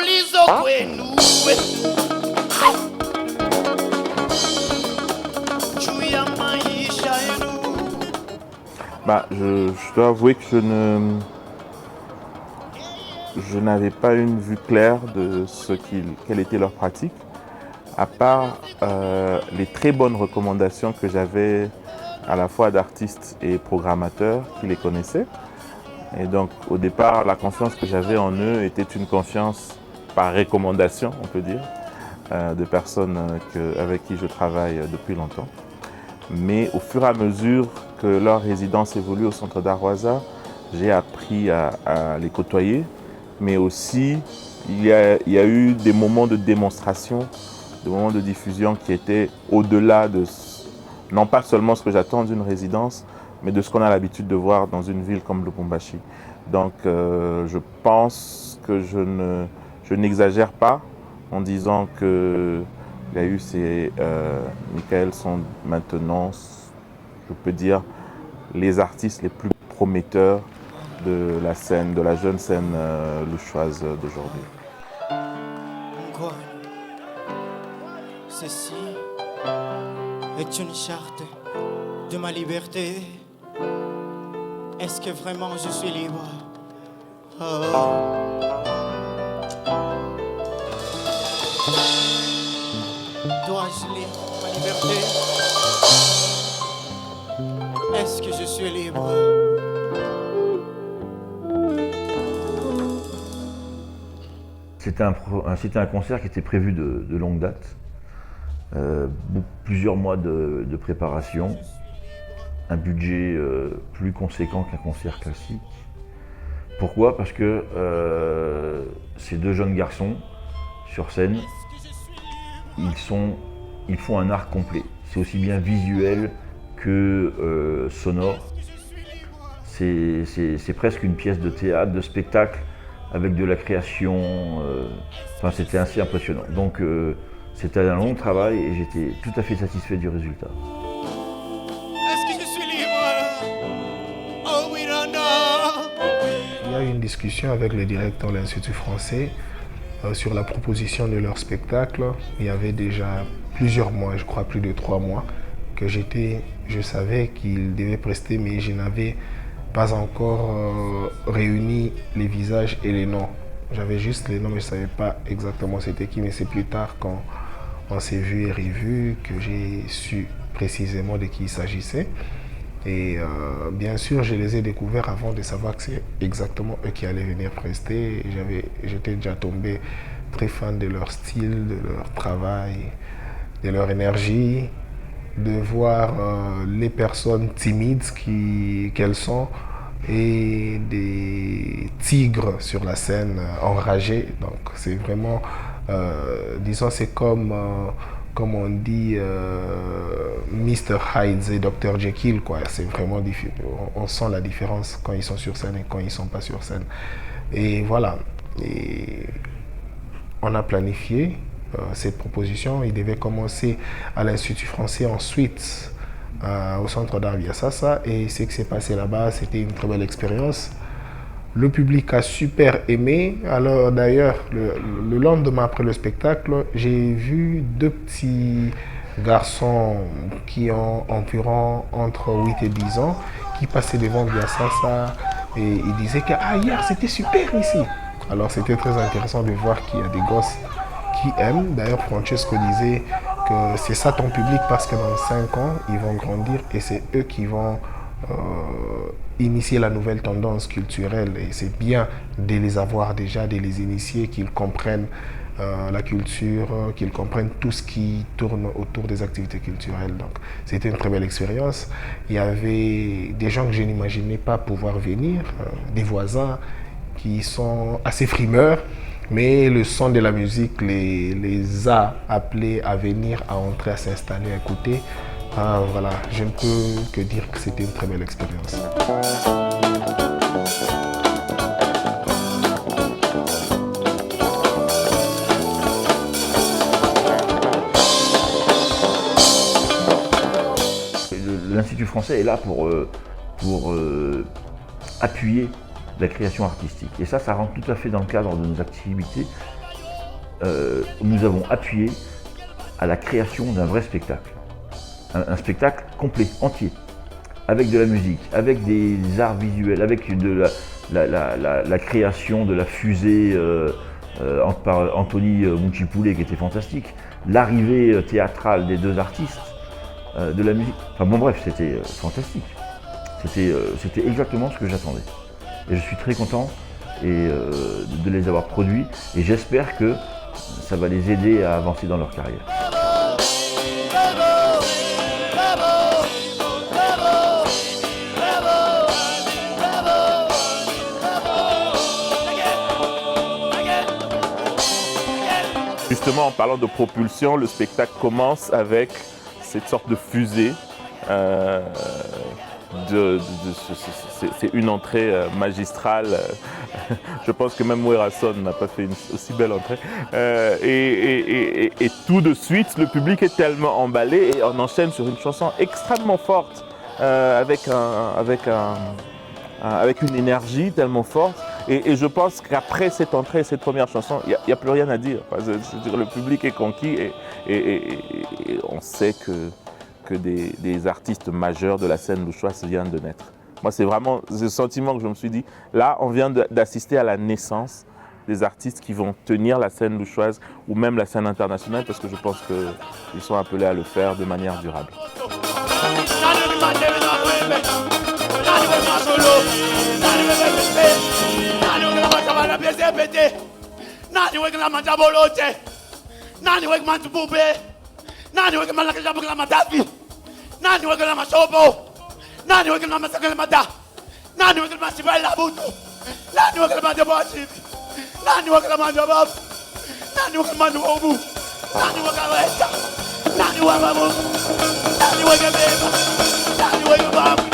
Je dois avouer que je n'avais pas une vue claire de quelle était leur pratique, à part les très bonnes recommandations que j'avais à la fois d'artistes et programmateurs qui les connaissaient. Et donc au départ, la confiance que j'avais en eux était une confiance par recommandation, on peut dire, de personnes avec qui je travaille depuis longtemps. Mais au fur et à mesure que leur résidence évolue au Centre d'Art Waza, j'ai appris à les côtoyer, mais aussi il y a eu des moments de démonstration, des moments de diffusion qui étaient au-delà de, non pas seulement ce que j'attends d'une résidence, mais de ce qu'on a l'habitude de voir dans une ville comme Lubumbashi. Donc je pense que je n'exagère pas en disant que Gaius et Michael sont maintenant, je peux dire, les artistes les plus prometteurs de la scène, de la jeune scène louchoise d'aujourd'hui. Ceci est une charte de ma liberté. Est-ce que vraiment je suis libre? Dois-je libre ma liberté? Est-ce que je suis libre? C'était un concert qui était prévu de longue date. Plusieurs mois de préparation, un budget plus conséquent qu'un concert classique. Pourquoi? Parce que ces deux jeunes garçons sur scène, ils font un art complet. C'est aussi bien visuel que sonore. C'est presque une pièce de théâtre, de spectacle, avec de la création. C'était assez impressionnant. Donc c'était un long travail et j'étais tout à fait satisfait du résultat. Est-ce que je suis libre? Oh oui, non, non. Il y a eu une discussion avec le directeur de l'Institut français sur la proposition de leur spectacle. Il y avait déjà plusieurs mois, je crois plus de 3 mois, que je savais qu'ils devaient prester, mais je n'avais pas encore réuni les visages et les noms. J'avais juste les noms, mais je ne savais pas exactement c'était qui, mais c'est plus tard quand on s'est vu et revu que j'ai su précisément de qui il s'agissait. Et bien sûr, je les ai découverts avant de savoir que c'est exactement eux qui allaient venir prester. J'étais déjà tombé très fan de leur style, de leur travail, de leur énergie, de voir les personnes timides qu'elles sont et des tigres sur la scène enragés. Donc c'est vraiment, disons, c'est comme on dit, Mr. Hyde et Dr. Jekyll, quoi. C'est vraiment difficile. On sent la différence quand ils sont sur scène et quand ils ne sont pas sur scène. Et voilà. Et on a planifié cette proposition. Il devait commencer à l'Institut français, ensuite au Centre d'Art Viasasa. Et ce qui s'est passé là-bas, c'était une très belle expérience. Le public a super aimé. Alors d'ailleurs, le lendemain après le spectacle, j'ai vu 2 petits garçons qui ont environ entre 8 et 10 ans qui passaient devant Viasasa et ils disaient que hier c'était super ici. Alors c'était très intéressant de voir qu'il y a des gosses qui aiment. D'ailleurs, Francesco disait que c'est ça ton public parce que dans 5 ans, ils vont grandir et c'est eux qui vont initier la nouvelle tendance culturelle. Et c'est bien de les avoir déjà, de les initier, qu'ils comprennent la culture, qu'ils comprennent tout ce qui tourne autour des activités culturelles. Donc c'était une très belle expérience. Il y avait des gens que je n'imaginais pas pouvoir venir, des voisins qui sont assez frimeurs, mais le son de la musique les a appelés à venir, à entrer, à s'installer, à écouter. Voilà, je ne peux que dire que c'était une très belle expérience. L'Institut français est là pour appuyer la création artistique. Et ça rentre tout à fait dans le cadre de nos activités, nous avons appuyé à la création d'un vrai spectacle. Un spectacle complet, entier, avec de la musique, avec des arts visuels, avec de la création de la fusée par Anthony Mouchipoulet qui était fantastique, l'arrivée théâtrale des deux artistes, de la musique. Enfin bon bref, c'était fantastique. C'était exactement ce que j'attendais. Et je suis très content de les avoir produits et j'espère que ça va les aider à avancer dans leur carrière. Justement, en parlant de propulsion, le spectacle commence avec cette sorte de fusée. C'est une entrée magistrale. Je pense que même Werrason n'a pas fait une aussi belle entrée. Et tout de suite, le public est tellement emballé et on enchaîne sur une chanson extrêmement forte, avec une énergie tellement forte. Et je pense qu'après cette entrée, cette première chanson, il n'y a plus rien à dire. Enfin, le public est conquis et on sait que des artistes majeurs de la scène louchoise viennent de naître. Moi, c'est vraiment ce sentiment que je me suis dit, là, on vient d'assister à la naissance des artistes qui vont tenir la scène louchoise ou même la scène internationale, parce que je pense qu'ils sont appelés à le faire de manière durable. Nani